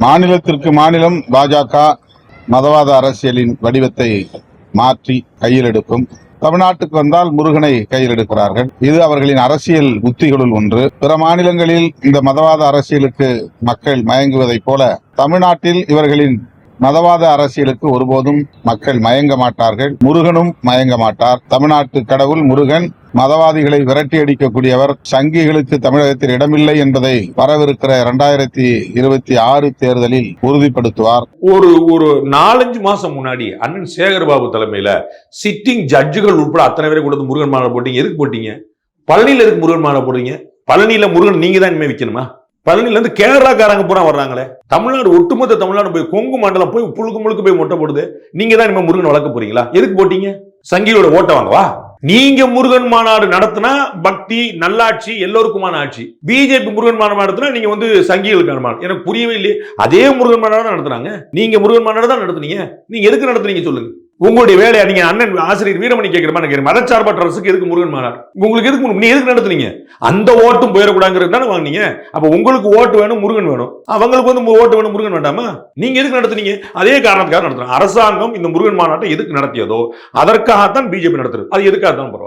மாநிலத்திற்கு மாநிலம் பாஜக மதவாத அரசியலின் வடிவத்தை மாற்றி கையில் எடுக்கும். தமிழ்நாட்டுக்கு வந்தால் முருகனை கையில் எடுக்கிறார்கள். இது அவர்களின் அரசியல் உத்திகளுள் ஒன்று. பிற மாநிலங்களில் இந்த மதவாத அரசியலுக்கு மக்கள் மயங்குவதைப் போல தமிழ்நாட்டில் இவர்களின் மதவாத அரசியலுக்கு ஒருபோதும் மக்கள் மயங்க மாட்டார்கள். முருகனும் மயங்க மாட்டார். தமிழ்நாட்டு கடவுள் முருகன் மதவாதிகளை விரட்டி அடிக்கக்கூடியவர். சங்கிகளுக்கு தமிழகத்தில் இடமில்லை என்பதை வரவிருக்கிற 2026 தேர்தலில் உறுதிப்படுத்துவார். ஒரு 4-5 மாசம் முன்னாடி அண்ணன் சேகர்பாபு தலைமையில சிட்டிங் ஜட்ஜுகள் உட்பட அத்தனை பேரை கூட முருகன் மாலை போட்டீங்க. எதுக்கு போட்டீங்க? பழனியில எதுக்கு முருகன் மாலை போடுறீங்க? பழனியில முருகன் நீங்க தான் இனிமே விற்கணுமா? பழனில இருந்து கேரளாக்காரங்க பூரா வர்றாங்களே. தமிழ்நாடு ஒட்டுமொத்த தமிழ்நாடு போய் கொங்கு மண்டலம் போய் புழுக்கு முழுக்க போய் மொட்டை போடுது. நீங்க தான் இனிமே முருகன் வளர்க்க போறீங்களா? எதுக்கு போட்டீங்க? சங்கியோட ஓட்ட வாங்கவா? நீங்க முருகன் மாநாடு நடத்தினா பக்தி நல்லாட்சி எல்லோருக்குமான ஆட்சி. பிஜேபி முருகன் மாநாடு நடத்தினா நீங்க சங்கிகளுக்கான மாநாடு. எனக்கு புரியவே இல்லையே. அதே முருகன் மாநாடு தான் நடத்துறாங்க. நீங்க முருகன் மாநாடு தான் நடத்துனீங்க. நீங்க எதுக்கு நடத்துறீங்க சொல்லுங்க. உங்களுடைய வேலையா? நீங்க அண்ணன் ஆசிரியர் வீரமணி கேட்கிற மாதிரி மதச்சார்பற்ற அரசுக்கு எதுக்கு முருகன் மாநாடு? உங்களுக்கு எதுக்கு? நீ எதுக்கு நடத்துனீங்க? அந்த ஓட்டும் போயிடக்கூடாதுங்கிறது தானே வாங்கினீங்க. அப்ப உங்களுக்கு ஓட்டு வேணும் முருகன் வேணும், அவங்களுக்கு ஓட்டு வேணும் முருகன் வேண்டாமா? நீங்க எதுக்கு நடத்துனீங்க? அதே காரணத்துக்காக நடத்துறாங்க. அரசாங்கம் இந்த முருகன் மாநாட்டை எதுக்கு நடத்தியதோ அதற்காகத்தான் பிஜேபி நடத்துறது. அது எதுக்காக தான் பரவாயில்ல.